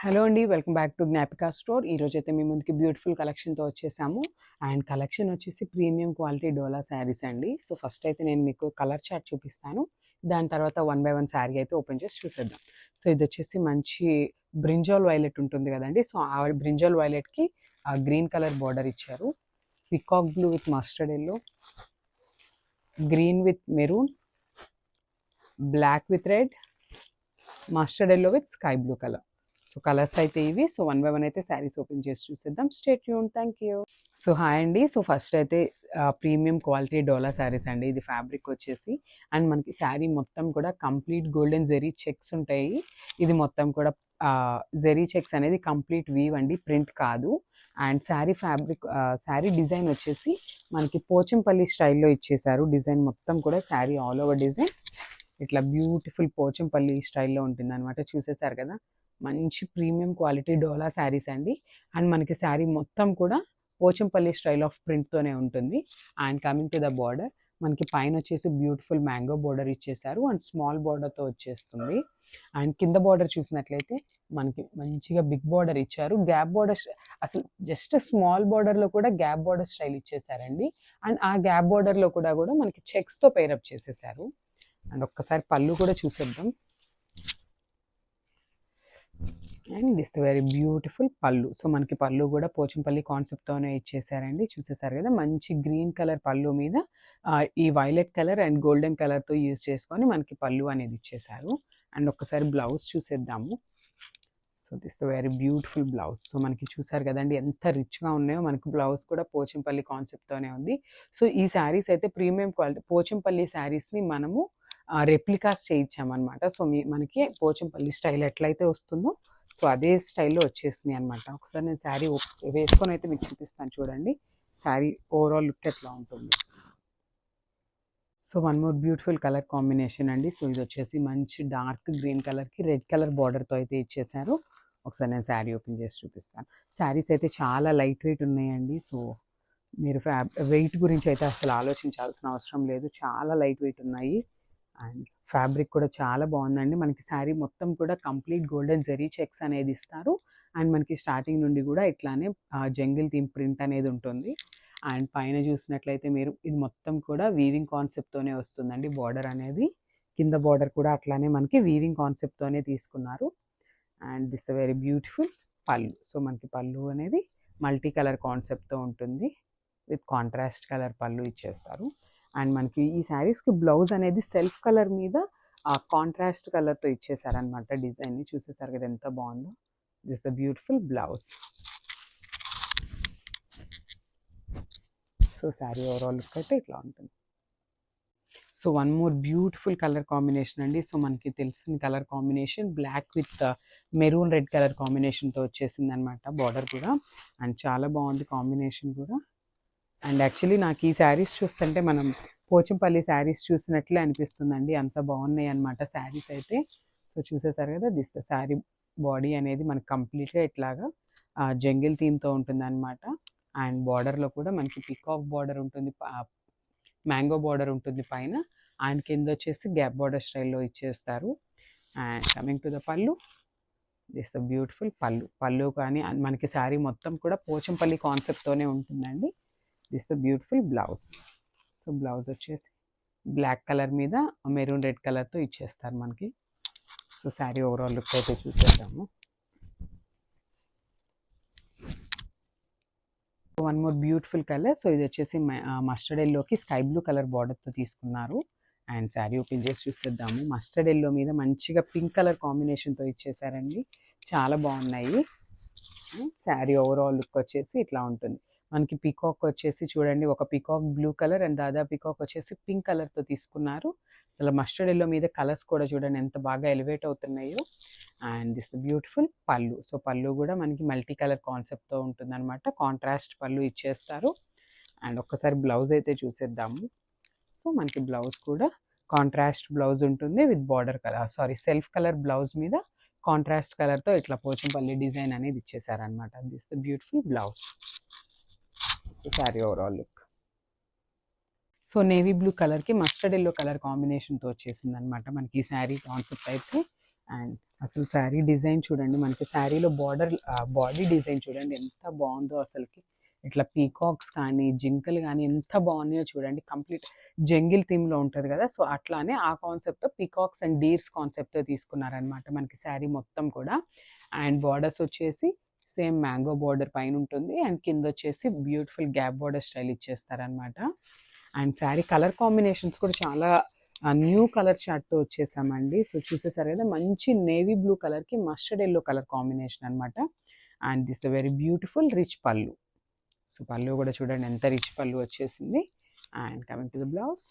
Hello అండి. Welcome back to Gnapika store. ఈరోజైతే మీ ముందుకి బ్యూటిఫుల్ కలెక్షన్‌తో వచ్చేసాము. అండ్ కలెక్షన్ వచ్చేసి ప్రీమియం క్వాలిటీ డోలా శారీస్ అండి. సో, ఫస్ట్ అయితే నేను మీకు కలర్ చార్ట్ చూపిస్తాను. దాని తర్వాత వన్ బై వన్ శారీ అయితే ఓపెన్ చేసి చూసేద్దాం. సో, ఇదొచ్చేసి మంచి బ్రింజాల్ వైలెట్ ఉంటుంది కదండీ! సో, ఆ బ్రింజాల్ వైలెట్‌కి గ్రీన్ కలర్ బార్డర్ ఇచ్చారు. Peacock blue with mustard yellow, green with maroon, black with red, mustard yellow with sky blue colour. So colours అయితే ఇవి. సో వన్ బై వన్ అయితే saris open చేసి చూసేద్దాం. Stay tune. Thank you. So hi అండి. So first అయితే premium quality డోలా శారీస్ అండి. ఇది fabric వచ్చేసి అండ్ మనకి శారీ మొత్తం కూడా కంప్లీట్ గోల్డెన్ జెరీ చెక్స్ ఉంటాయి. ఇది మొత్తం కూడా జెరీ చెక్స్ అనేది కంప్లీట్ వీవ్ అండి, ప్రింట్ కాదు. And sari fabric sari design వచ్చేసి మనకి పోచంపల్లి స్టైల్లో ఇచ్చేసారు. డిజైన్ మొత్తం కూడా శారీ ఆల్ ఓవర్ డిజైన్ ఇట్లా బ్యూటిఫుల్ పోచంపల్లి స్టైల్లో ఉంటుంది అనమాట. చూసేసారు కదా, మంచి ప్రీమియం క్వాలిటీ డోలా శారీస్ అండి. అండ్ మనకి శారీ మొత్తం కూడా పోచంపల్లి స్టైల్ ఆఫ్ ప్రింట్తోనే ఉంటుంది. And coming to the border, మనకి పైన వచ్చేసి బ్యూటిఫుల్ మ్యాంగో బార్డర్ ఇచ్చేసారు అండ్ స్మాల్ బార్డర్తో వచ్చేస్తుంది. అండ్ కింద బార్డర్ చూసినట్లయితే మనకి మంచిగా బిగ్ బార్డర్ ఇచ్చారు. గ్యాప్ బార్డర్ అసలు జస్ట్ స్మాల్ బార్డర్లో కూడా గ్యాప్ బార్డర్ స్టైల్ ఇచ్చేసారండి. అండ్ ఆ గ్యాప్ బార్డర్లో కూడా మనకి చెక్స్తో పేరప్ చేసేసారు. అండ్ ఒక్కసారి పళ్ళు కూడా చూసేద్దాం. అండ్ దిస్ వెరీ బ్యూటిఫుల్ పళ్ళు. సో మనకి పళ్ళు కూడా పోచంపల్లి కాన్సెప్ట్తోనే ఇచ్చేసారండి. చూసేసారు కదా, మంచి గ్రీన్ కలర్ పళ్ళు మీద ఈ వైలెట్ కలర్ అండ్ గోల్డెన్ కలర్తో యూజ్ చేసుకొని మనకి పళ్ళు అనేది ఇచ్చేసారు. అండ్ ఒక్కసారి బ్లౌజ్ చూసేద్దాము. So this very beautiful blouse. So మనకి చూసారు కదండి ఎంత రిచ్గా ఉన్నాయో. మనకి బ్లౌజ్ కూడా పోచంపల్లి కాన్సెప్ట్తోనే ఉంది. సో ఈ శారీస్ అయితే ప్రీమియం క్వాలిటీ పోచంపల్లి శారీస్ని మనము రెప్లికాస్ చేయించామన్నమాట. సో మనకి పోచంపల్లి స్టైల్ ఎట్లయితే వస్తుందో సో అదే స్టైల్లో వచ్చేసినాయి అనమాట. ఒకసారి నేను శారీ వేసుకొని అయితే మీకు చూపిస్తాను. చూడండి శారీ ఓవరాల్ లుక్ ఎట్లా ఉంటుంది. So one more beautiful colour combination అండి. సో ఇది వచ్చేసి మంచి డార్క్ గ్రీన్ కలర్కి రెడ్ కలర్ బార్డర్తో అయితే ఇచ్చేసారు. ఒకసారి నేను శారీ ఓపెన్ చేసి చూపిస్తాను. శారీస్ అయితే చాలా లైట్ వెయిట్ ఉన్నాయండి. సో మీరు వెయిట్ గురించి అయితే అసలు ఆలోచించాల్సిన అవసరం లేదు. చాలా లైట్ వెయిట్ ఉన్నాయి. అండ్ ఫ్యాబ్రిక్ కూడా చాలా బాగుందండి. మనకి శారీ మొత్తం కూడా కంప్లీట్ గోల్డెన్ జెరీ చెక్స్ అనేది ఇస్తారు. అండ్ మనకి స్టార్టింగ్ నుండి కూడా ఇట్లానే జంగిల్ థీమ్ ప్రింట్ అనేది ఉంటుంది. అండ్ పైన చూసినట్లయితే మీరు ఇది మొత్తం కూడా వీవింగ్ కాన్సెప్ట్తోనే వస్తుందండి. బార్డర్ అనేది కింద బార్డర్ కూడా అట్లానే మనకి వీవింగ్ కాన్సెప్ట్తోనే తీసుకున్నారు. అండ్ దిస్ వెరీ బ్యూటిఫుల్ పళ్ళు. సో మనకి పళ్ళు అనేది మల్టీ కలర్ కాన్సెప్ట్తో ఉంటుంది. విత్ కాంట్రాస్ట్ కలర్ పళ్ళు ఇచ్చేస్తారు. అండ్ మనకి ఈ శారీస్కి బ్లౌజ్ అనేది సెల్ఫ్ కలర్ మీద కాంట్రాస్ట్ కలర్తో ఇచ్చేసారనమాట. డిజైన్ని చూసేసారు కదా ఎంత బాగుందో. This the beautiful blouse. So sari overall look అయితే ఇట్లా ఉంటుంది. So one more beautiful colour combination అండి. సో మనకి తెలిసిన colour combination black with maroon red colour కాంబినేషన్తో వచ్చేసింది అనమాట. బార్డర్ కూడా అండ్ చాలా బాగుంది కాంబినేషన్ కూడా. అండ్ యాక్చువల్లీ నాకు ఈ శారీస్ చూస్తుంటే మనం పోచంపల్లి శారీస్ చూసినట్లే అనిపిస్తుందండి. అంత బాగున్నాయి అనమాట శారీస్ అయితే. సో చూసేసారు కదా, దిస్ శారీ బాడీ అనేది మనకి కంప్లీట్గా ఇట్లాగా జంగిల్ థీమ్తో ఉంటుంది అనమాట. అండ్ బార్డర్లో కూడా మనకి పికాక్ బార్డర్ ఉంటుంది, మ్యాంగో బార్డర్ ఉంటుంది పైన. అండ్ కింద వచ్చేసి గ్యాప్ బార్డర్ స్టైల్లో ఇచ్చేస్తారు. అండ్ కమింగ్ టు ద పళ్ళు, దిస్ బ్యూటిఫుల్ పళ్ళు కానీ మనకి శారీ మొత్తం కూడా పోచంపల్లి కాన్సెప్ట్తోనే ఉంటుందండి. This beautiful blouse. So blouse వచ్చేసి బ్లాక్ కలర్ మీద మెరూన్ రెడ్ కలర్తో ఇచ్చేస్తారు మనకి. సో శారీ ఓవరాల్ లుక్ అయితే చూసేద్దాము. One more beautiful colour. So ఇది వచ్చేసి మస్టర్డ్ ఎల్లోకి స్కై బ్లూ కలర్ బార్డర్తో తీసుకున్నారు. అండ్ శారీ ఓపెన్ చేసి చూసేద్దాము. మస్టర్డ్ ఎల్లో మీద మంచిగా పింక్ కలర్ కాంబినేషన్తో ఇచ్చేసారండి. చాలా బాగున్నాయి. శారీ ఓవరాల్ లుక్ వచ్చేసి ఇట్లా ఉంటుంది. మనకి పీకాక్ వచ్చేసి చూడండి, ఒక peacock blue colour and Dada peacock వచ్చేసి పింక్ కలర్తో తీసుకున్నారు. అసలు మస్టర్డ్ ఎల్లో మీద కలర్స్ కూడా చూడండి ఎంత బాగా ఎలివేట్ అవుతున్నాయో. అండ్ దిస్ బ్యూటిఫుల్ పళ్ళు. సో పళ్ళు కూడా మనకి మల్టీ కలర్ కాన్సెప్ట్తో ఉంటుంది అనమాట. కాంట్రాస్ట్ పళ్ళు ఇచ్చేస్తారు. అండ్ ఒక్కసారి బ్లౌజ్ అయితే చూసేద్దాము. సో మనకి బ్లౌజ్ కూడా కాంట్రాస్ట్ బ్లౌజ్ ఉంటుంది with border colour self colour blouse మీద కాంట్రాస్ట్ కలర్తో ఇట్లా పోచంపల్లి డిజైన్ అనేది ఇచ్చేసారనమాట. This the beautiful blouse. So sari overall look. So navy blue కలర్కి మస్టర్డ్ ఎల్లో కలర్ కాంబినేషన్తో వచ్చేసింది అనమాట మనకి ఈ శారీ కాన్సెప్ట్ అయితే. అండ్ అసలు శారీ డిజైన్ చూడండి, మనకి శారీలో బార్డర్ బాడీ డిజైన్ చూడండి ఎంత బాగుందో అసలుకి. ఇట్లా పీకాక్స్ కానీ జింకలు కానీ ఎంత బాగున్నాయో చూడండి. కంప్లీట్ జంగిల్ థీమ్లో ఉంటుంది కదా, సో అట్లానే ఆ కాన్సెప్ట్తో పీకాక్స్ అండ్ డీర్స్ కాన్సెప్ట్తో తీసుకున్నారనమాట మనకి శారీ మొత్తం కూడా. అండ్ బార్డర్స్ వచ్చేసి సేమ్ మ్యాంగో బార్డర్ పైన ఉంటుంది, అండ్ కింద వచ్చేసి బ్యూటిఫుల్ గ్యాప్ బార్డర్ స్టైల్ ఇచ్చేస్తారనమాట. అండ్ శారీ కలర్ కాంబినేషన్స్ కూడా చాలా న్యూ కలర్ చార్ట్తో వచ్చేసామండి. సో చూసేసారు కదా, మంచి నేవీ బ్లూ కలర్కి మస్టర్డ్ ఎల్లో కలర్ కాంబినేషన్ అనమాట. And this very beautiful rich pallu. So పళ్ళు కూడా చూడండి ఎంత రిచ్ పళ్ళు వచ్చేసింది. And coming to the blouse,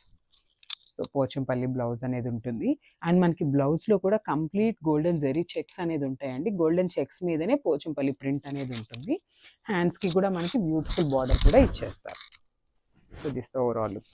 so Pochampally blouse అనేది ఉంటుంది. అండ్ మనకి బ్లౌజ్లో కూడా కంప్లీట్ గోల్డెన్ జెరీ చెక్స్ అనేది ఉంటాయండి. గోల్డెన్ చెక్స్ మీదనే పోచంపల్లి ప్రింట్ అనేది ఉంటుంది. హ్యాండ్స్కి కూడా మనకి బ్యూటిఫుల్ బార్డర్ కూడా ఇచ్చేస్తారు. So this overall look.